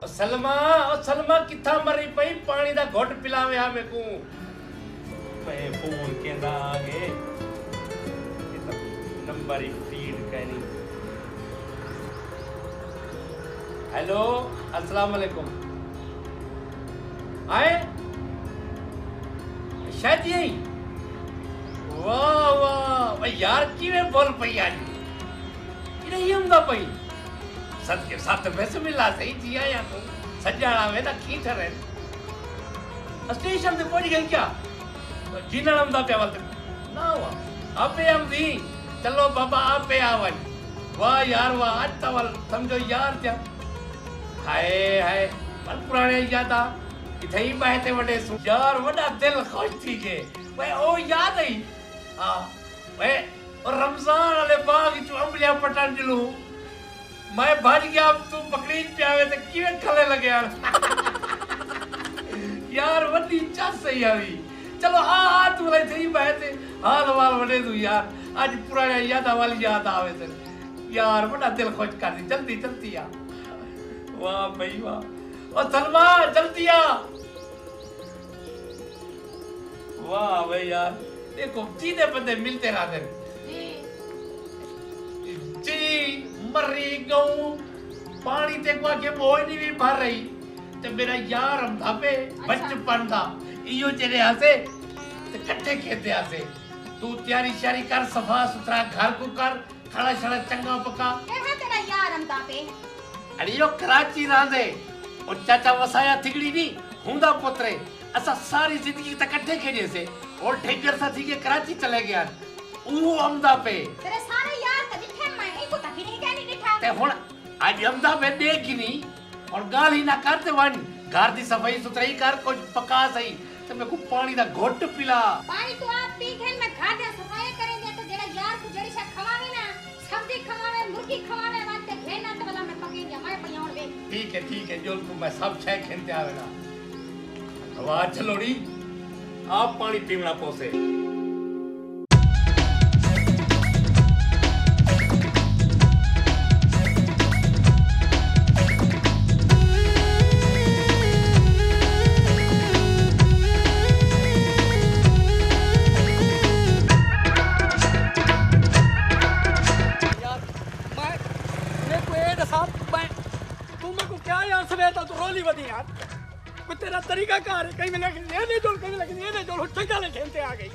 ओ सलमा किथा मरी पई पानी दा घोट पिलावे आ मेकू मैं फोन केंदा आगे ये तो नंबर ही फीड कहनी। हेलो अस्सलाम वालेकुम आए शायद यही वाह वाह यार किवें बोल पई आज इने यंदा पई सद के साथ वैसे मिला सही जिया या तू सजाना में ना की ठरे स्टेशन पे पहुंच गई क्या जीना नमदा पे आवत ना हुआ आपे हम दी चलो बाबा आपे आवन वाह यार वाह आज तवल समझो यार क्या हाय हाय पर पुराने यादा इथे ही बहते वडे सु यार वडा दिल खुश थी के वे ओ याद आई हां वे और रमजान वाले बाग चो अंबलिया पटान दिलू मैं भज गया अब तू बकरीद पे आवे तो किवें खले लगे यार यार वड्डी इच्छा सही आवी चलो हाँ तू ले थी बहते हाल वाल वडे तू यार आज पुराने याद वाली याद आवे ते यार बड़ा दिल खुश कर दी जल्दी जल्दी आ वाह भाई वाह ओ सलमा जल्दी आ वाह भाई यार देखो सीधे बंदे मिलते रहते जी मरी गऊ पानी ते को के बोई नहीं भी भर रही ते मेरा यार हमदा पे बचपन दा इयो चले आसे ते कट्ठे खेते आसे तू तैयारी शारी कर सफा सुथरा घर को कर खड़ा छड़ा चंगा पका ए है तेरा यार हमदा पे अरे यो कराची रांदे और चाचा वसाया थिगड़ी नी हुंदा पुत्रे असा सारी जिंदगी तक कट्ठे खेडे से और ठेकर सा थी के कराची चले गया ऊ हमदा पे तेरे सारे यार त दिखे मैं इको तक नहीं कहनी दिखा ते हुन आज हमदा पे देख नहीं और गाली ना करते वन घर दी सफाई सुथराई कर कुछ पका सही ते मैं को पानी दा घोट पिला पानी तो आप पी खेल में घर दे सफाई करेंगे तो जेड़ा यार को जड़ी से खवावे ना सब्जी खवावे मुर्गी खवावे वास्ते घेना तो वाला मैं पकेंगे मैं पयाउन वे ठीक है जोल को मैं सब छह खेलते आवेगा आवाज चलोड़ी आप पानी पीवना पोसे तेरा तरीका कार कहीं में लेकिन ये नहीं जोड़ कहीं लेकिन ये नहीं जोड़ ठेका ले खेलते आ गई।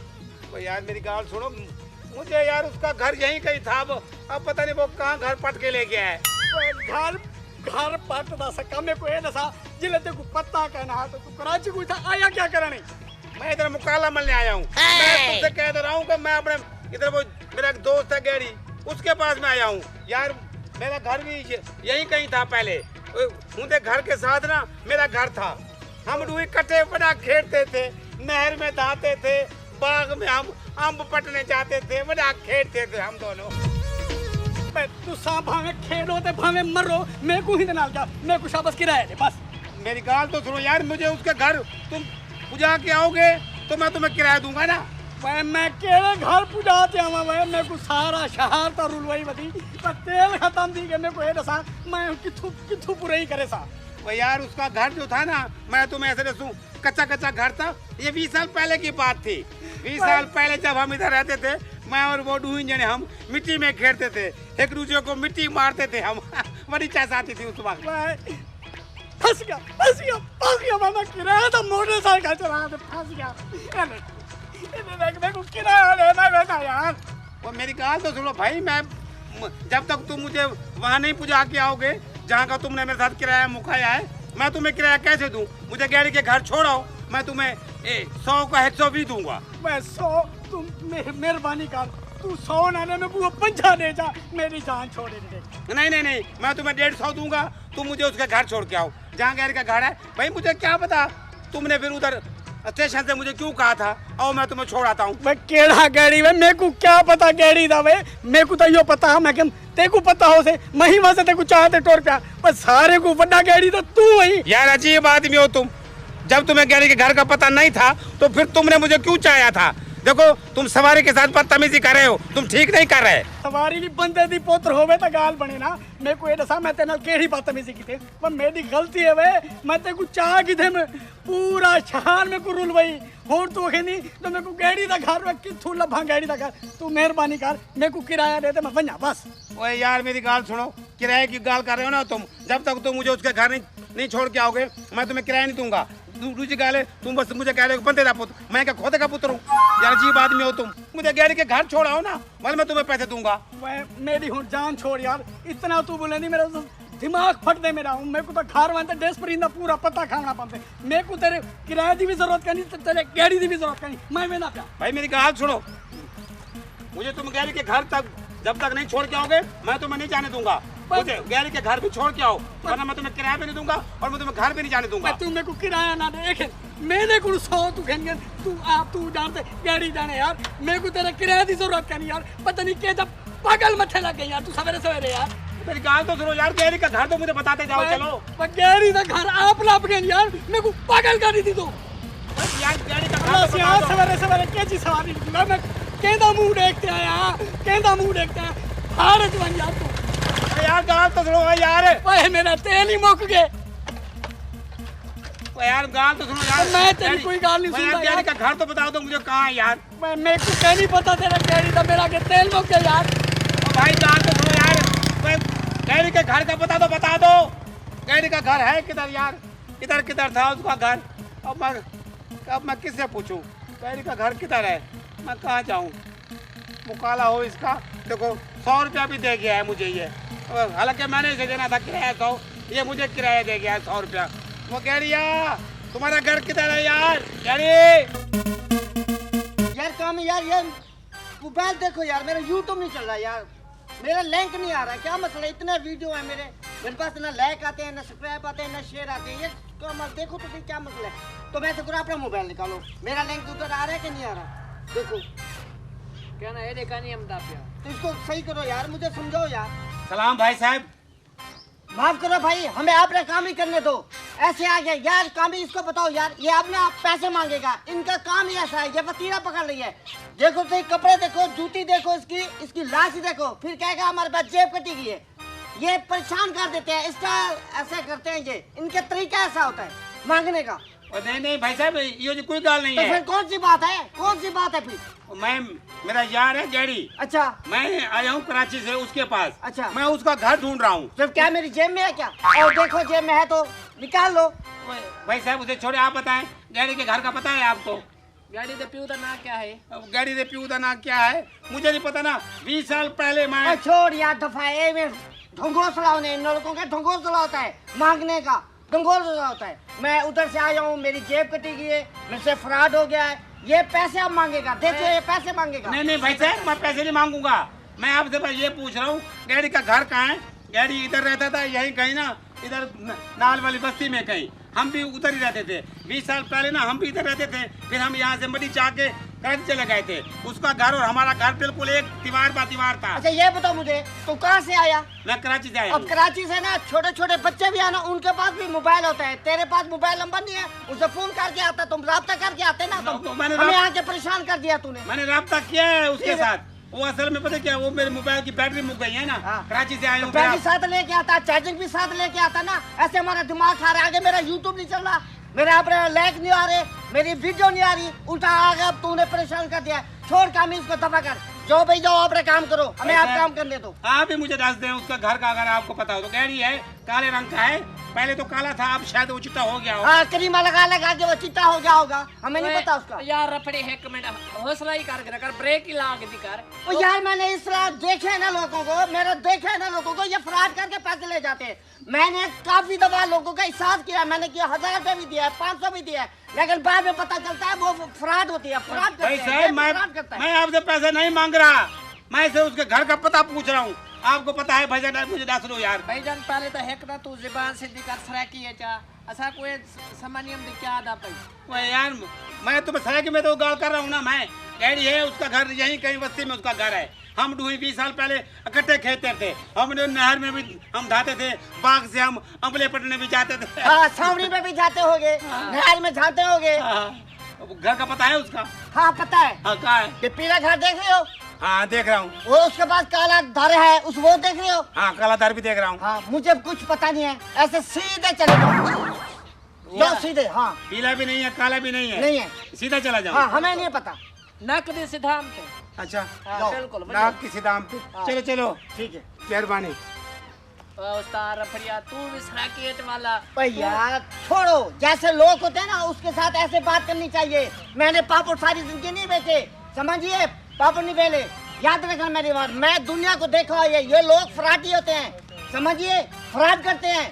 तो यार मेरी गाल सुनो मुझे यार उसका घर यहीं कहीं था अब पता नहीं वो कहाँ घर पट के ले गया है। घर घर पट दा सका में कोई नसा जिले ते को पत्ता कहना तो तू कराची को था आया क्या करने मैं इधर मुकाला मिलने आया हूँ। मैं तुझसे कह रहा हूँ कि मैं अपने इधर वो मेरा एक दोस्त है गैरी उसके पास में आया हूँ यार। मेरा घर भी यहीं कहीं था पहले उनके घर के साथ ना मेरा घर था। हम दो इकट्ठे बड़ा खेलते थे नहर में नहाते थे बाग में हम अम्ब पटने जाते थे बड़ा खेलते थे हम दोनों। तू सांप भावे खेलो ते भावे मरो मैं को ही नाल जा मैं को शाबाश किराया दे बस। मेरी गाल तो सुनो यार मुझे उसके घर तुम पुजा के आओगे तो मैं तुम्हें किराया दूंगा ना। मैं केरे घर पुजाते आवा मैं को सारा शहर ता रुल वही बदी पर तेल खत्म दी के मैं को ए दसा मैं किथु पूरा करे सा। वो यार उसका घर जो था ना मैं तुम्हें ऐसे दसूं कच्चा कच्चा घर था। ये 20 साल पहले की बात थी। 20 साल पहले जब हम इधर रहते थे मैं और वो डूइन जने हम मिट्टी में खेलते थे एक दूसरे को मिट्टी मारते थे हम बड़ी चास आती थी उस वक्त। फंस गया मामा किराया था मोटरसाइकिल चला के फंस गया मेरे को किराया लेना बेटा यार। वो मेरी गाल तो सुनो भाई मैं जब तक तुम मुझे वहाँ नहीं पुजा के आओगे जहाँ का तुमने मेरे साथ किराया मुखाया है मैं तुम्हें किराया कैसे दूं। मुझे गैरी के घर छोड़ाओ मैं तुम्हें 100 का 120 दूंगा। मैं 100 तुम मेहरबानी कर तू 100 ना में वो 50 दे जा मेरी जान छोड़ दे। नहीं मैं तुम्हें 150 दूंगा तुम मुझे उसके घर छोड़ के आओ जहाँ गैरी का घर है। भाई मुझे क्या पता तुमने फिर उधर स्टेशन से मुझे क्यों कहा था और मैं तुम्हें छोड़ आता हूँ। मैं केड़ा गैरी में मेरे को क्या पता गैरी था वे मेरे को तो यो पता मैं कि ते को पता हो से मही वहां से ते को चाहते टोर पे पर सारे को बड़ा गैरी तो तू वही। यार अजीब आदमी हो तुम। जब तुम्हें गैरी के घर का पता नहीं था तो फिर तुमने मुझे क्यों चाहा था। देखो तुम सवारी के साथ बदतमीजी कर रहे हो, तुम ठीक नहीं कर रहे। सवारी भी बंदे दी पुत्र होवे तो गाल बने ना। मेरे को ये दसा मैं तेरे नाल केड़ी बदतमीजी की थे, पर मेरी गलती है वे। मैं तेरे को चाह की थे, मैं पूरा शहर में को रुल वही होर तू कहनी तो मेरे को गैडी दा घर में किथू लभा गैडी दा घर। तू मेहरबानी कर मेरे को किराया दे दे, मैं वन्या बस। ओए यार मेरी गाल सुनो, किराए की गाल कर रहे हो ना तुम, जब तक तुम मुझे उसके घर नहीं छोड़ के आओगे मैं तुम्हें किराया नहीं दूंगा। दूसरी गाल है, तुम बस मुझे कह रहे हो बंदे का पुत्र, मैं क्या खोते का पुत्र हूँ? यार अजीब आदमी हो तुम, मुझे गैडी के घर छोड़ाओ ना, वरना मैं तुम्हें पैसे दूंगा। मेरी हूँ जान छोड़ यार, इतना तू बोले नहीं, मेरा दिमाग फट दे मेरा। मेरे को तो घर वाले डेस परिंदा पूरा पता खाना पड़ते। मेरे को तेरे किराए की भी जरूरत करनी, तेरे गैडी की भी जरूरत करनी, मैं ना प्या। भाई मेरी गाल सुनो, मुझे तुम गैडी के घर तक जब तक नहीं छोड़ के आओगे मैं तुम्हें नहीं जाने दूंगा। मुझे गैरी के घर भी छोड़ के आओ, वरना मैं तुम्हें किराया भी नहीं दूंगा और मैं तुम्हें घर भी नहीं जाने दूंगा। तू मेरे को किराया ना दे, मैंने को 100 तू खेंगे तू जानते गैरी जाने यार। मेरे को तेरे किराया की जरूरत करनी यार, पता नहीं क्या जब पागल मथे लग गई यार तू सवेरे सवेरे यार। मेरी गाल तो सुनो यार, गैरी का घर तो मुझे बताते जाओ। चलो गैरी का घर आप लाभ गए यार, मेरे को पागल कर दी तो यार। गैरी का घर यार सवेरे सवेरे क्या चीज सवारी मैं कहता मुंह देखते आया, कहता मुंह देखते आया हार जवान यार तू। यार गाल तो सुनो यार, ओए मेरा तेल ही मुक गए। यार गाल तो सुनो यार, मैं तेरी कोई गाल नहीं सुनता यार। का घर तो बता दो मुझे कहाँ है यार। मेरे को क्या नहीं पता तेरा गैरी का, मेरा के तेल मुक गया यार। भाई गाल तो सुनो यार, गैरी के घर का बता दो। गैरी का घर है किधर यार? किधर किधर था उसका घर? अब मैं किससे पूछूं गैरी का घर किधर है? मैं कहाँ जाऊँ? मुकाला हो इसका। देखो 100 रुपया भी दे गया है मुझे ये, हालांकि मैंने इसे देना था किराया 100, ये मुझे किराया दे गया है 100 रुपया। वो गैरिया तुम्हारा घर किधर है यार? गैरी यार काम है यार, ये मोबाइल देखो यार, मेरा यूट्यूब नहीं चल रहा यार, मेरा लिंक नहीं आ रहा। क्या मसला? इतने वीडियो है मेरे पास, ना लाइक आते हैं, ना सब्सक्राइब आते हैं, ना शेयर आते हैं। ये तो मत देखो तो फिर क्या मसला है? तो मैं तो अपना मोबाइल निकालो, मेरा लिंक उधर आ रहा है कि नहीं आ रहा? देखो क्या ना है देखा नहीं हम दापिया, तो इसको सही करो यार, मुझे समझाओ यार। सलाम भाई साहब। माफ करो भाई, हमें आपने काम ही करने दो। ऐसे आ गया यार काम ही, इसको बताओ यार, ये आपने आप पैसे मांगेगा, इनका काम ही ऐसा है। ये वतीरा पकड़ रही है, देखो सही कपड़े देखो, जूती देखो, इसकी लाश देखो, फिर कहेगा हमारे पास जेब कटी गई है। ये परेशान कर देते हैं, इसका ऐसा करते हैं, ये इनके तरीका ऐसा होता है मांगने का। नहीं भाई साहब, ये कोई गाल नहीं तो है। फिर कौन सी बात है? कौन सी बात है फिर? मैं, मेरा यार है गैरी। अच्छा, मैं आया हूँ कराची से उसके पास। अच्छा, मैं उसका घर ढूंढ रहा हूँ। तो क्या मेरी जेब में है क्या? और देखो जेब में है तो निकाल लो। भाई साहब उसे छोड़े, आप बताएं गैरी के घर का पता है आपको? गाड़ी दे प्यू ना क्या है? गैरी दे प्यू ना क्या है मुझे नहीं पता ना। 20 साल पहले मैं छोड़ यार दफा में ढंगोसला होने, इन लड़कों का ढंगोसला होता है, मांगने का ढंगोसला होता है। मैं उधर से आया हूँ, मेरी जेब कटी गई है, मेरे से फ्रॉड हो गया है, ये पैसे आप मांगेगा। देखिए ये पैसे मांगेगा। नहीं भाई साहब, मैं पैसे नहीं मांगूंगा। मैं आपसे बस ये पूछ रहा हूँ गैरी का घर कहाँ है? गैरी इधर रहता था यहीं कहीं ना, इधर नाल वाली बस्ती में कहीं। हम भी उधर ही रहते थे 20 साल पहले ना, हम भी इधर रहते थे। फिर हम यहाँ से मडी चाह के कराची चले गए थे। उसका घर और हमारा घर बिल्कुल एक दीवार बा दीवार था। अच्छा ये बताओ मुझे, तो कहाँ से आया? मैं कराची से आया अब कराची से ना छोटे छोटे बच्चे भी आना, उनके पास भी मोबाइल होता है। तेरे पास मोबाइल नंबर नहीं है, उसे फोन करके आता, तुम राब्ता करके आते ना। तुम हमें आके परेशान कर दिया तूने। मैंने राब्ता किया है उसके साथ। वो असल में पता क्या, वो मेरे मोबाइल की बैटरी मुक गई है ना। कराची से आया हूँ, बैटरी साथ लेके आता, चार्जिंग भी साथ लेके आता ना। ऐसे हमारा दिमाग खा रहा है। आगे मेरा यूट्यूब नहीं चल रहा, मेरे अपने लाइक नहीं आ रहे, मेरी वीडियो नहीं आ रही, उल्टा आगे अब तूने परेशान कर दिया। छोड़ काम, इसको दफा कर, जाओ भाई जाओ, अपने काम करो, हमें आप काम करने दो। आप भी मुझे दस दें उसका घर का, अगर आपको पता हो तो। गैरी है, काले रंग का है, पहले तो काला था, अब शायद वो चिट्टा हो गया हो। हाँ करीमा लगा लगा के वो चिट्टा हो गया होगा, हमें नहीं पता उसका। यार रफड़े एक मिनट हौसला ही कर ब्रेक ही ला के दिकार। ओ यार मैंने इस तरह देखे है ना लोगों को, मेरे देखे है ना लोगों को, ये फ्रॉड करके पैसे ले जाते हैं। मैंने काफी दफा लोगों का एहसास किया, मैंने किया 1000 रुपये भी दिया है, 500 भी दिया है, लेकिन बाद में पता चलता है वो फ्रॉड होती है, फ्रॉड करते हैं। मैं आपसे पैसे नहीं मांग रहा, मैं से उसके घर का पता पूछ रहा हूँ। आपको पता है भाईजान, मुझे दस दो यार। भाईजान पहले तो हेक ना तू जुबान से दिकार सराकी है चा ऐसा कोई सामान्य में क्या आदा पाई। वो यार मैं तुम्हें सराकी में तो गाल कर रहा हूँ ना। मैं गैरी है, उसका घर यहीं कहीं बस्ती में उसका घर है। हम 20 साल पहले इकट्ठे खेलते थे, हमने नहर में भी हम जाते थे, बाग से हम अमले पटने भी जाते थे। हाँ सावड़ी में भी जाते होगे, नहर में जाते होगे। घर का पता है उसका? हाँ पता है। हाँ कहाँ है? ये पीला घर देख रहे हो? हाँ देख रहा हूँ। वो उसके पास काला धर है, उस वो देख रहे हो? हाँ काला दार भी देख रहा हूँ। हाँ मुझे कुछ पता नहीं है, ऐसे सीधे चले जाओ सीधे। हाँ पीला भी नहीं है काला भी नहीं है। नहीं है। सीधा चला जाओ। हाँ हमें नहीं पता। नक दे सिद्धांत पे। अच्छा जाओ। बिल्कुल नाक किसी दाम पे। हाँ। चलो चलो ठीक है। मेहरबानी। उस्ताद रफड़िया तू भी सराकियत वाला। भाई यार छोड़ो, जैसे लोग होते हैं ना उसके साथ ऐसे बात करनी चाहिए। मैंने पापड़ सारी जिंदगी नहीं बेचे, समझिए, पापड़ नहीं बेले। याद रखना मेरी बात, मैं दुनिया को देखा है, ये लोग फराटी होते हैं, समझिए, फराड करते हैं।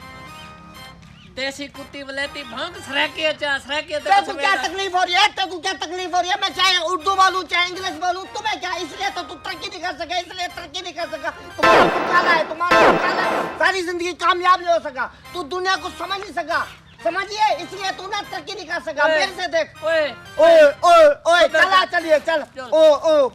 देसी कुत्ती वलेती भंग सराकियत सराकियत। तेरे को क्या तकलीफ हो रही है? तेरे को क्या तकलीफ हो रही है? मैं चाहे उर्दू बोलूं चाहे इंग्लिश बोलूं, तुम्हें क्या? इसलिए तो तू तरक्की नहीं कर सका, इसलिए तरक्की नहीं कर सका। तुम्हारा तो काला है, तुम्हारा तो काला है, सारी जिंदगी कामयाब नहीं हो सका, तू दुनिया को समझ नहीं सका, समझिए, इसलिए तू ना तरक्की नहीं कर सका। मेरे से देख। ओए ओए ओए ओए चला, चलिए चल। ओ ओ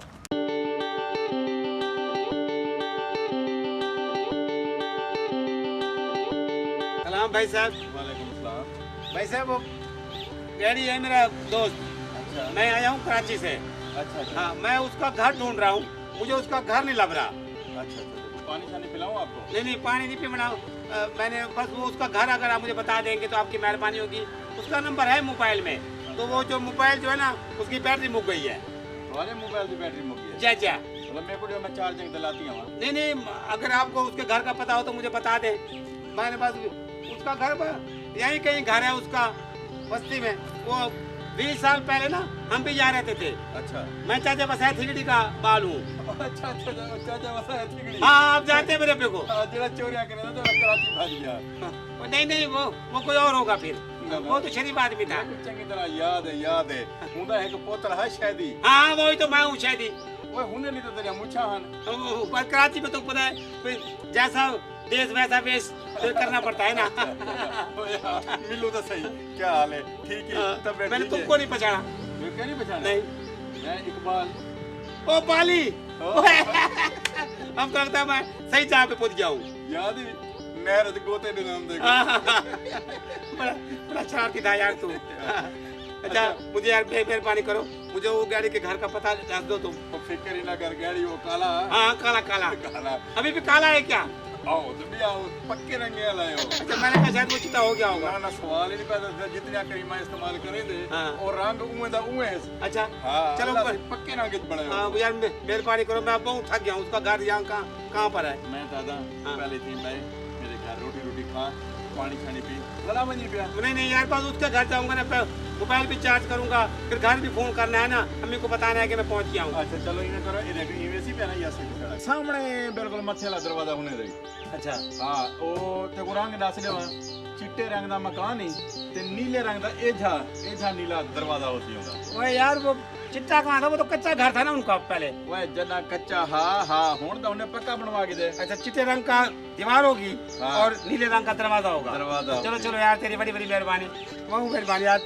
सलाम भाई साहब। वालेकुम सलाम। भाई साहब वो गैरी है मेरा दोस्त। अच्छा मैं आया हूँ कराची से। अच्छा अच्छा हाँ मैं उसका घर ढूंढ रहा हूँ, मुझे उसका घर नहीं लग रहा। अच्छा तो पानी शानी पिलाऊं आपको? नहीं नहीं पानी नहीं पीना। मैंने बस वो उसका घर अगर आप मुझे बता देंगे तो आपकी मेहरबानी होगी। उसका नंबर है मोबाइल में, तो वो जो मोबाइल जो है ना उसकी बैटरी मुक गई है। तुम्हारे मोबाइल की बैटरी मुक गई है? जय जय। मतलब मेरे को जो मैं चार्जिंग दिलाती हूँ। नहीं नहीं अगर आपको उसके घर का पता हो तो मुझे बता दें। मैंने बस उसका घर यहीं कहीं घर है उसका बस्ती में। वो 20 साल पहले ना हम भी यहाँ रहते थे। अच्छा मैं चाचा बसाया थिगड़ी का बाल हूँ। अच्छा अच्छा चाचा वसा है थिगड़ी। हाँ आप जानते हैं मेरे पे को। जेड़ा चोरियां करे तो कराची भाग गया। नहीं नहीं वो कोई और होगा फिर। वो तो शरीफ आदमी था। मेरे को चंगी तरह याद है हुंदा है कि पोतरा है शायदी। हाँ वही तो मैं हूँ शायद ही। वो हुने नहीं तो तेरा मुछा हन। पर कराची में तो पता है फिर जैसा देश वैसा वेश करना पड़ता है ना। मिलो तो सही। क्या हाल है? ठीक है तब मैंने तुमको नहीं पहचाना। मैं क्या नहीं पहचाना? नहीं मैं इकबाल। ओ पाली। अब तो लगता है मैं सही जगह पे पहुंच गया हूँ। याद ही नहर दे गोते दे नाम दे। बड़ा शरारती था यार तू। अच्छा मुझे यार मेहरबानी करो, मुझे वो गाड़ी के घर का पता दस दो तुम। वो फिक्र ही ना कर, गाड़ी वो काला। हाँ काला काला काला। अभी भी काला है क्या? आओ तो भी आओ, पक्के रंग लाए हो। अच्छा मैंने कहा शायद वो चिता हो गया होगा। ना ना सवाल ही नहीं पैदा था, जितने करीमा इस्तेमाल करें दे हाँ। और रंग उमे दा उमे है। अच्छा हाँ चलो अल्लाह से पक्के रंग बड़े हाँ हो। यार मेहरबानी करो, मैं बहुत थक गया हूँ। उसका घर यहाँ कहाँ पर है? मैं दादा हाँ। पहले थी मैं मेरे घर रोटी खा, पानी छानी पी, गला बनी पिया। नहीं यार बस उसके घर जाऊंगा ना, मोबाइल भी चार्ज करूंगा, फिर घर भी फोन करना है ना, अम्मी को बताना है कि मैं पहुंच गया हूँ। अच्छा चलो इन्हें करो, ये देखो ईवेसी पे ना यस खड़ा सामने बिल्कुल मथे वाला दरवाजा होने दे। अच्छा हाँ ओ ते को रंग दस देवा, चिट्टे रंग दा मकान ही ते नीले रंग दा एझा नीला दरवाजा होती होगा। ओए यार वो चिट्टा कहाँ था? वो तो कच्चा घर था ना उनका पहले। वह जना कच्चा हाँ हुन तो उन्हें पक्का बनवा के दे। अच्छा चिट्टे रंग का दीवार होगी हाँ। और नीले रंग का दरवाजा होगा। दरवाजा चलो चलो यार तेरी बड़ी बड़ी मेहरबानी, बहुत मेहरबानी यार,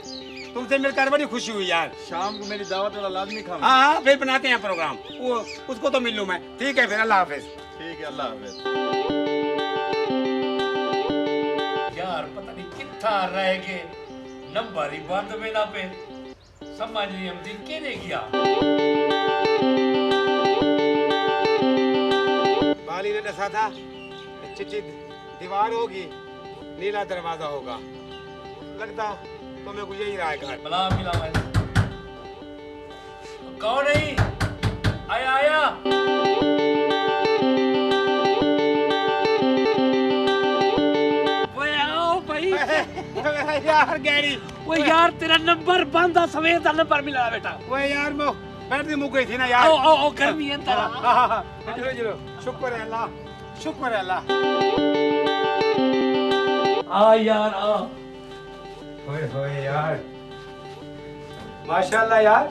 तुमसे मिलकर बड़ी खुशी हुई यार। शाम को मेरी दावत वाला लाजमी खाओ। हाँ फिर बनाते हैं प्रोग्राम, वो उसको तो मिल लूँ मैं। ठीक है फिर अल्लाह हाफिज। ठीक है अल्लाह हाफिज। यार पता नहीं कितना रह गए, नंबर ही बंद में ना पे समझ नहीं आती केने गया। बाली ने दसा था चिट्टी दीवार होगी, नीला दरवाजा होगा, लगता तो मेरे को यही रहा है घर। बला मिला मैं कौन नहीं आया आया। ओए आओ भाई। यार गैरी वो यार तेरा नंबर बंद, सवेर का नंबर मिला बेटा। वो यार वो बैटरी मुक गई थी ना यार। ओ गर्मी है तेरा। चलो शुक्र है अल्लाह, शुक्र है अल्लाह। आ यार आ। होए यार माशाल्लाह यार,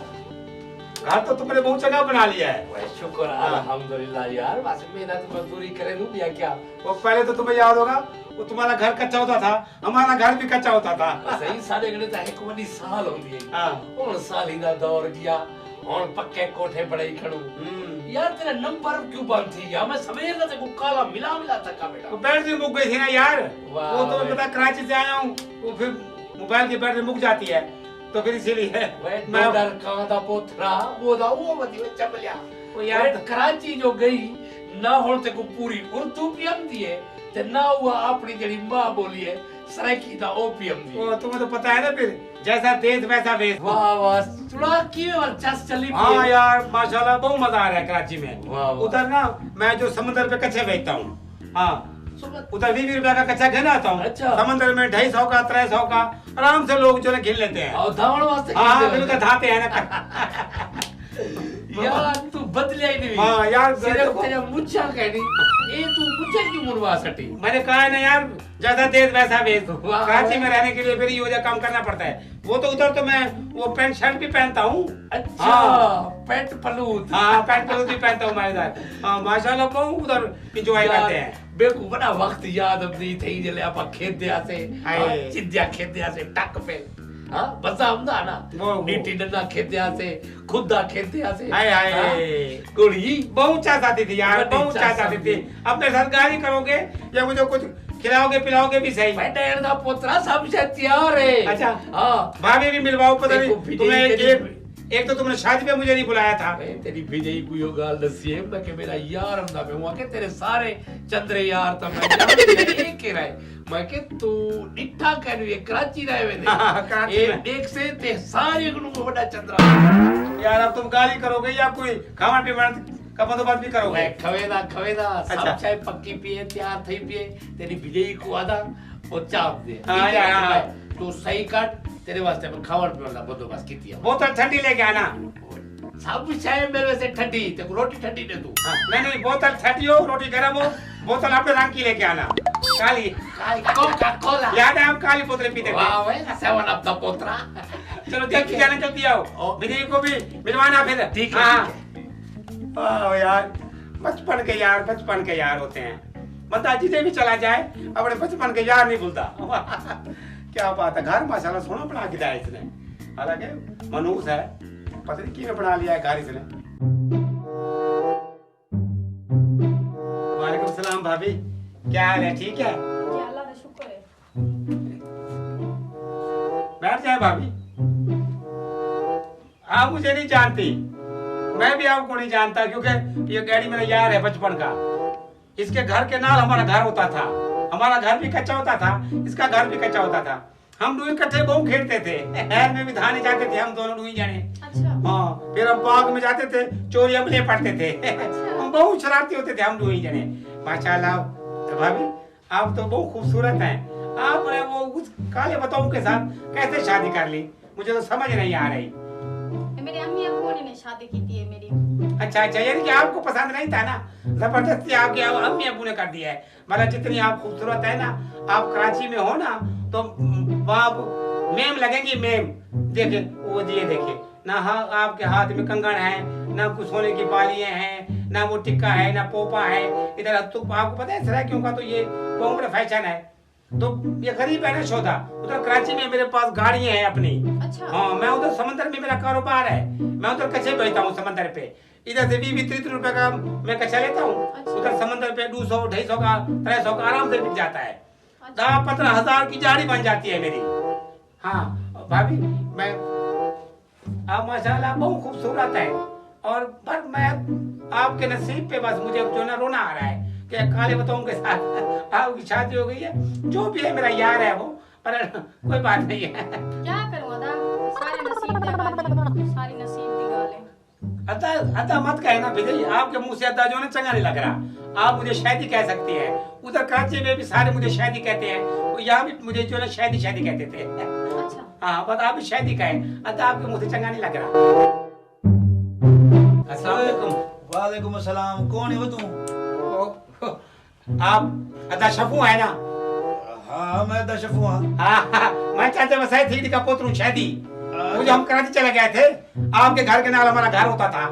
घर तो तुमने बहुत जगह बना लिया है। भाई शुक्र अल्हम्दुलिल्लाह यार, बस मेहनत मजदूरी करे नू या क्या। वो पहले तो तुम्हें याद होगा वो तुम्हारा घर कच्चा होता था, हमारा घर भी कच्चा होता था। सही सारे गणे तो एक वडी साल होंदी है। हाँ। हुन साली दा दौर गया, हुन पक्के कोठे पड़े खड़ू। यार तेरा नंबर क्यों बंद थी यार? मैं सवेर से को काला मिला तक बेटा। वो बैटरी मुक गई थी ना यार। वाह वो तो भाई। पता कराची से आया हूँ, वो फिर मोबाइल की बैटरी मुक जाती है, तो फिर इसीलिए वे मैं डॉलर का पोथरा वो दा वो मती वे चबलिया वो यार यार कराची जो गई ना होल ते को पूरी उर्दू भी आंदी है ते ना हुआ अपनी जड़ी मां बोली है सराकी दा ओपीएम दी वो तुम्हें तो पता है ना फिर जैसा देश वैसा वेश। वाह वाह थोड़ा की वर्चस चली हाँ यार माशाल्लाह बहुत मजा आ रहा है कराची में। वाह, वाह। उधर ना मैं जो समुद्र पे कच्चे बेचता हूँ। हाँ उधर 20 रुपया का कच्चा घेर आता हूँ। अच्छा। समुद्र में 250 का 300 का आराम से लोग जो है घेर लेते हैं। और धावण वास्ते हाँ फिर उधर धाते हैं ना। यार तू बदलिया ही नहीं। हाँ यार सिर्फ तेरा मुच्छा कहनी ये तू मुच्छा क्यों मुड़वा सटी। मैंने कहा है ना यार जैसा देश वैसा वेश। वाह। कराची में रहने के लिए फिर ये काम करना पड़ता है। वो तो उधर तो मैं वो पैंट शर्ट भी पहनता हूँ। अच्छा हाँ। पेट पलूत। हाँ पैंट पलूत भी पहनता हूँ मैं इधर। हाँ माशाल्लाह बहुत उधर इंजॉय करते हैं। बेकू बड़ा वक्त याद अपनी थई जले आपा खेद्या से हाय। चिद्या खेद्या से टक पे हाँ बसा हमदा ना वो। नीटी डंडा खेद्या से खुदा खेद्या से हाय हाय। हाँ, गुड़ी बहुत चाह आती थी यार बड़ी बहुत चाह चाह आती आती थी। अपने साथ गाड़ी करोगे या मुझे कुछ खिलाओगे पिलाओगे भी सही। मैं डैड दा पोतरा सब से तैयार है। अच्छा। हाँ भाभी भी मिलवाओ पता देखो, नहीं विजय तुम्हें तेरी- एक तो तुमने शादी पे मुझे नहीं बुलाया था। मैं तेरी विजयी को यो गाल दसी है मैं कि मेरा यार हमदा में हुआ के तेरे सारे चंद्रे यार तो मैं यार एक के रहे मैं के तू निठा कहनु ये कराची रहे वे हाँ, कराची ए में। देख से ते सारे गुनु बड़ा चंद्रा यार अब तुम गाली करोगे या कोई खावन पीवन का बंदोबस्त भी करोगे। मैं खवेदा अच्छा। सब चाय पक्की पिए तैयार थई पिए तेरी विजयी को आदा वो चाप दे हाँ, ठीक है? हाँ। तू सही काट तेरे वास्ते मैं खावन पीवन का बंदोबस्त कीती है बोतल ठंडी लेके आना। सब चाय मेरे से ठंडी ते रोटी ठंडी दे तू हाँ, नहीं बोतल ठंडी हो रोटी गर्म हो बोतल अपने रंग की लेके आना काली। कोका कोला याद है हम काली बोतलें पीते थे। वाह वे सेवन अप द पोतरा चलो जल्दी जाना जल्दी आओ विजय को भी मिलवाना फिर। ठीक है, हाँ। ठीक वाह यार बचपन के यार होते हैं। बंदा जिसे भी चला जाए अपने बचपन के यार नहीं भूलता। क्या बात है घर माशाल्लाह सोना बना के दिया इसने। हालांकि मनूस है पता नहीं किसने बना लिया है घर इसने। वालेकुम सलाम भाभी क्या हाल है ठीक है। जी अल्लाह का शुक्र है। बैठ जाए भाभी। आप मुझे नहीं जानती मैं भी आपको नहीं जानता क्योंकि ये गैडी मेरा यार है बचपन का। इसके घर के नाल हमारा घर होता था। हमारा घर भी कच्चा होता था इसका घर भी कच्चा होता था। हम दोनों इकट्ठे बहुत खेलते थे। नहर में भी नहाने जाते थे हम दोनों नहीं जाने। अच्छा हाँ फिर हम बाग में जाते थे चोरी अपने पढ़ते थे। हम बहुत शरारती होते थे हम दोनों जने। माशाल्लाह भाभी आप तो बहुत खूबसूरत हैं। आपने वो उस काले बताऊं के साथ कैसे शादी कर ली मुझे तो समझ नहीं आ रही। मेरी अम्मी अब्बू ने शादी की थी मेरी। अच्छा यानी कि आपको पसंद नहीं था ना जबरदस्ती आपके अम्मी अब्बू ने कर दिया है। मतलब जितनी आप खूबसूरत है ना आप कराची में हो ना तो वहाँ मेम लगेंगी मेम। देखे वो दिए देखे ना आपके हाथ में कंगन है ना कुछ सोने की बालियां हैं ना वो टिक्का है ना पोपा है। इधर तो आपको पता है सराइकियों का तो ये बहुत बड़ा फैशन है। तो ये गरीब है ना शोधा। उधर कराची में मेरे पास गाड़ियां हैं अपनी। अच्छा। हाँ मैं उधर समंदर में मेरा कारोबार है। मैं उधर कच्चे बेचता हूँ समंदर पे। इधर से 20-30 रुपए का मैं कच्चा लेता हूँ। अच्छा। उधर समंदर पे 200-250 का 300 का आराम से बिक जाता है। अच्छा। 10-15 की जाड़ी बन जाती है मेरी। हाँ भाभी मैं आप माशाल्लाह बहुत खूबसूरत है। और पर मैं आपके नसीब पे बस मुझे जो ना रोना आ रहा है कि काले बताऊं के साथ आपकी शादी हो गई है। जो भी है मेरा यार है वो पर कोई बात नहीं है। क्या करूं अदा सारे नसीब दे गाली सारी नसीब दी गाले। अदा मत कहना विजय आपके मुंह से अदा जो है चंगा नहीं लग रहा। आप मुझे शादी कह सकती है। उधर कराची में भी सारे मुझे शादी कहते हैं तो यहाँ भी मुझे जो है शादी कहते थे। अच्छा। हाँ बस आप भी शादी कहें अदा आपके मुंह से चंगा नहीं लग रहा। अस्सलाम वालेकुम। वालेकुम अस्सलाम। कौन है वो तुम? आप अदा शफू है ना? हाँ मैं दशफू हाँ। हाँ मैं चाहते वैसे थी का पोतरू शादी मुझे हम कराची चले गए थे। आपके घर के नाल हमारा घर होता था।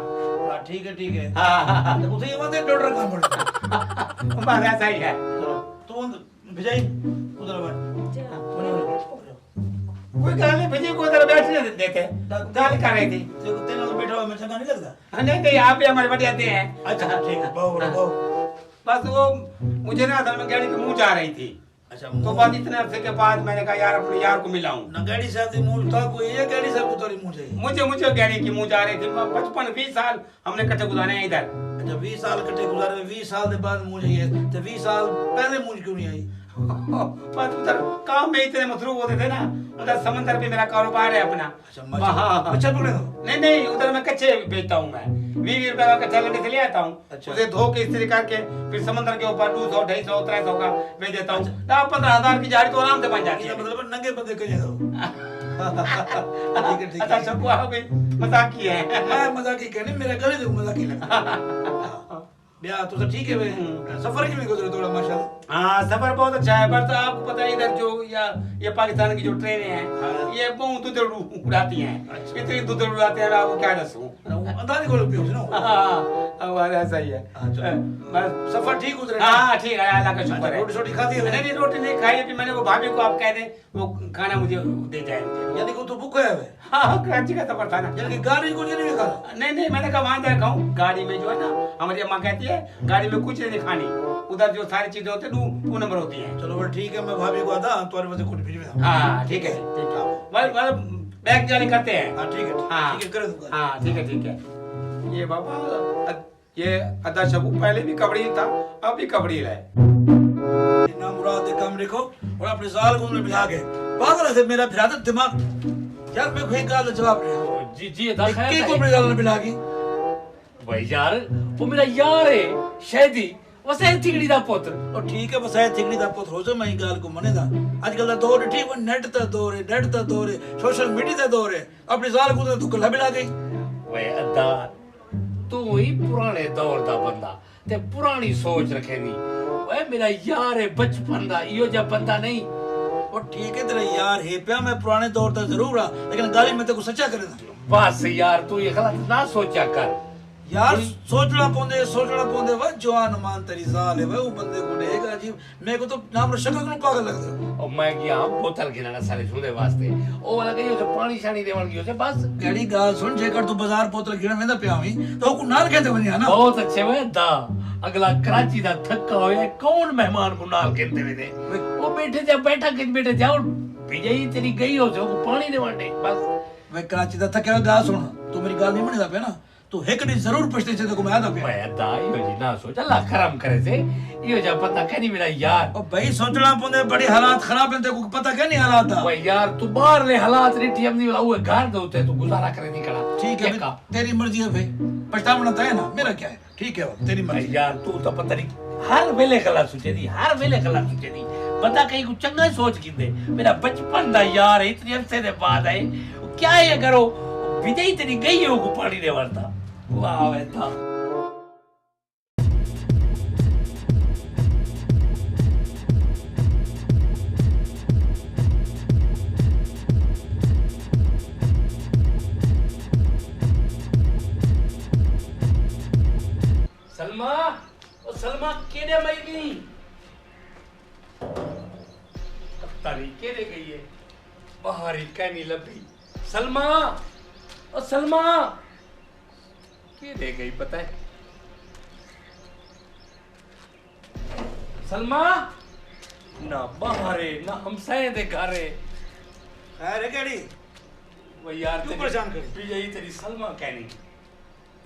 ठीक है हाँ तो उसे ये मत डॉक्टर काम पड़ता बस ऐसा ही है। तू विजय उधर बैठ। कोई गाल नहीं विजय को उधर बैठने देते गाल कर रही थी। देखो तेरा तो बैठा हुआ मैं चंगा नहीं लगता। नहीं नहीं आप भी हमारे बढ़िया हैं। अच्छा ठीक है बहु बहु। बस वो मुझे ना असल में गाड़ी के मुंह जा रही थी। अच्छा तो बाद इतने अरसे के बाद मैंने कहा यार अपने यार को मिलाऊं। ना गैडी साहब की मूंछ था कोई ये गैडी साहब को तोरी मूंछ है। मुझे गैरी की मुंह जा रही थी। 55-20 साल हमने कच्चे गुजारे हैं इधर। अच्छा 20 साल कटे गुजारे 20 साल के बाद मूंछ आई है तो 20 साल पहले मूंछ क्यों नहीं आई? बस उधर काम में इतने मसरूफ होते थे ना, उधर समंदर पे मेरा कारोबार है अपना। अच्छा मच्छर पकड़े हो? नहीं उधर मैं कच्चे बेचता हूँ। मैं 20 रुपए का कच्चा लकड़ी से ले आता हूँ। अच्छा। उसे धो के इस्त्री करके फिर समंदर के ऊपर 200, 250, 300 का बेच देता हूँ। 15,000 की झाड़ी तो आराम से बन जाती है। मतलब नंगे बंदे करिए दो। ठीक है अच्छा शक्कू आप भी मजाक किए हैं। मैं मजाक ही कहने मेरा गले देखो मजाक ही लगता। ब्याह तो सब ठीक है वे सफर की भी गुजरे थोड़ा माशाल्लाह। हाँ सफर बहुत अच्छा है, पर तो आपको पता है इधर जो ये पाकिस्तान की जो ट्रेनें हैं ये बहुत दुधड़ू उड़ाती हैं। इतनी दुधड़ू उड़ाते हैं, मैं आपको क्या दसूं। अंदाज़े को पियो ना। हाँ सही है। बस सफर ठीक गुजरे। हाँ ठीक है, अल्लाह का शुक्र है। रोटी शोटी खाती है? नहीं रोटी नहीं खाई अभी मैंने। वो भाभी को आप कह दें वो खाना मुझे दे जाए मुझे। यानी को तो भूखा है वे? हाँ कराची का सफर था ना। यानी गाड़ी को नहीं खा? नहीं मैंने कहा वहां जाकर खाऊं। गाड़ी में जो है ना हमारी अम्मा कहती है गाड़ी में कुछ नहीं खानी, उधर जो सारी चीजें होती है 2 नंबर होती हैं। चलो ठीक है मैं भाभी को आता तुम्हारे वजह कुछ भिजवा। हाँ ठीक है बैग जारी करते हैं। हाँ ठीक है हाँ ठीक है कर दूंगा। हाँ ठीक है। ये बाबा ये अदा शबू पहले भी कबड़ी था अब भी कबड़ी है। ना मुराद कम रखो और अपने साल को मिला के पागल है मेरा फिरादत दिमाग यार। मैं कोई गाल जवाब नहीं। जी अदा खैर की को गाल मिला के भाई यार वो मेरा यार है शैदी वसे थिगड़ी दा पुत्र। और ठीक है बस है थिगड़ी दा पुत्र हो जो मैं गाल को मने दा। आजकल दा दौर ठीक है नेट दा दौर है नेट दा दौर है सोशल मीडिया दा दौर है। अपने साल को तो गला मिला गई। वे अदा तू ही पुराने दौर दा बंदा ते पुरानी सोच रखे दी। वे मेरा यार है बचपन दा इयो जा बंदा नहीं। और ठीक है तेरा यार है प्या मैं पुराने दौर दा जरूर रहा लेकिन गाली में तेको सच्चा करे दा। बस यार तू ये गलत ना सोचा कर यार। सोचना पौंदे वा जवान मान तेरी जाल है वो बंदे को देगा अजीब। मेरे को तो नाम शक्ल को पागल लगदा है। और मैं गया बोतल गिनाना सारे सुने वास्ते ओ वाला गयो से पानी शानी देवण गयो से बस। केड़ी गाल सुन जेकर तू बाजार बोतल गिन वेंदा पिया हुई तो को नाल कहते बनिया ना। बहुत अच्छे वे दा अगला कराची दा थक्का होया कौन मेहमान को नाल कहते वे वो बैठा के बैठे जाओ विजयी तेरी गई हो जो पानी देवण दे बस। वे कराची दा थक्का गाल सुन तू मेरी गाल नहीं मनेदा पे ना तू एक दिन जरूर पछते से तो मैं आदा पे। मैं दा यो जी ना सोच अल्लाह करम करे से यो जा पता कहनी मेरा यार। ओ भाई सोचना पौंदे बड़ी हालात खराब है तेको पता क्या नहीं हालात दा। भाई यार तू बाहर ले हालात री टीएम नहीं वो घर दे होते तू गुजारा करे नहीं करा। ठीक है तेरी मर्जी है भाई पछतावना तो है ना मेरा क्या है। ठीक है तेरी मर्जी। यार तू तो पता नहीं हर वेले गलत सोचे दी हर वेले गलत सोचे दी पता कहीं कुछ चंगा सोच किंदे। मेरा बचपन दा यार है इतने अरसे दे बाद है क्या है करो विजय तेरी गई हो को पानी दे वरता वाह वे था। सलमा ओ सलमा केड़े मई गई तारी केड़े गई है बाहर ही कहनी लभी। सलमा ओ सलमा केड़े गई पता है सलमा ना बाहर है ना हमसाए दे घर है। अरे केड़ी वो यार क्यों परेशान करी? विजयी तेरी सलमा कहनी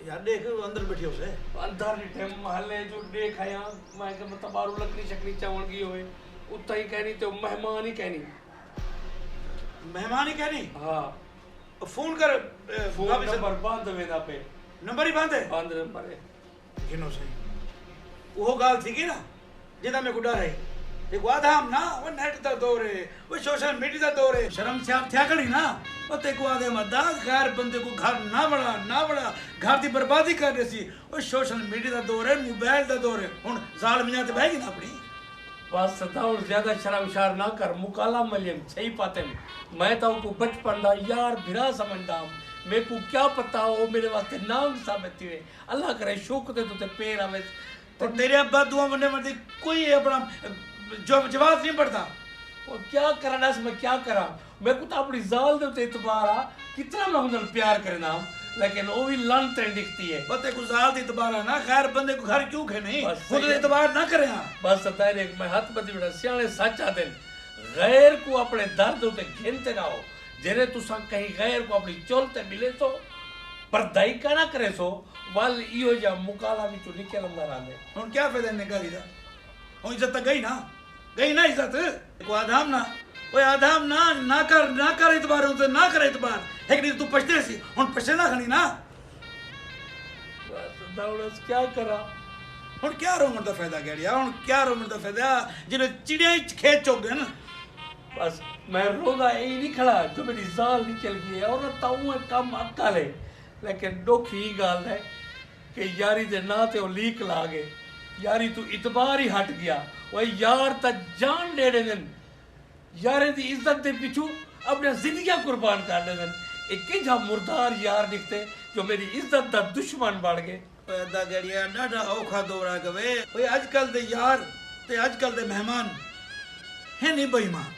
यार देख अंदर बैठी हो से अंदर निठे महले जो देख आया मैं के तबारू लकड़ी शकड़ी चावण गई होए उतना ही कहनी तो मेहमान ही कहनी। मेहमान ही कहनी। हाँ फोन कर फोन नंबर बांध वेदा पे नंबर ही बांधे बांध नंबर है गिनो सही वो गाल थी की ना जिदा में गुडा रही देखो आधाम ना वो नेट दा दौर है वो सोशल मीडिया दा दौर है शर्म से आप थया करी ना वो तेको आदे मदा गैर बंदे को घर ना बड़ा घर दी बर्बादी कर रही सी वो सोशल मीडिया दा दौर है मोबाइल दा दौर है हुन जाल मियां ते बहगी ना अपनी बस सताउल ज्यादा शर्मशार ना कर मुकाला मलियम सही पाते मैं तो को बचपन दा यार भिरा समझदा मेरे को क्या पता हो मेरे वास्ते नाम साबित हुए अल्लाह करे शौक ते तो पैर आवे तो तेरे अब्बा दुआ बनने मर्दी कोई अपना जो जवाब नहीं पड़ता। और क्या करना मैं क्या करा मैं को तो अपनी जाल दे इतबार आ कितना मैं उनसे प्यार करना लेकिन वो भी लानतें दिखती है। पते को जात इतबार है ना, खैर बंदे को घर क्यों खे नहीं, बस खुद सही है। इतबार ना करे। बस तारे मैं हाथ बदी बेटा सियाने सच आते गैर को अपने दर्द उते घेनते ना हो, जेरे तुसा कहीं गैर को अपनी चोलते मिले तो परदाई का ना करे सो वाल इयो जा मुकाला भी तो निकल अंदर आने। हुन क्या फायदा निकाली दा, हुन इज्जत तो गई ना इज्जत को आधाम ना, ओए आधाम ना कर इतबार उते ना कर इतबार, एक दिन तू पछते सी, हुन पछते ना खणी ना। बस दौड़स क्या करा, हुन क्या रोमन दा फायदा गड़िया, हुन क्या रोमन दा फायदा, जिने चिड़िया ही खेत चोग गए ना। बस मैं रोदा यही नहीं खड़ा जो मेरी जाल निकल गई है और ताऊ कम अक्ल है, लेकिन दुखी गाल है कि यारी दे ना ते लीक ला गए, यारी तू इतबार ही हट गया, वो यार ता जान दे दिन, यारे दी इज्जत दे पिछू अपने जिंदगी कुर्बान कर दे दिन, एक जा मुर्दार यार दिखते जो मेरी इज्जत दा दुश्मन बन गए। पैदा गड़िया डाडा औखा दौरा गवे, ओए आजकल दे यार ते आजकल दे मेहमान है नहीं बेईमान।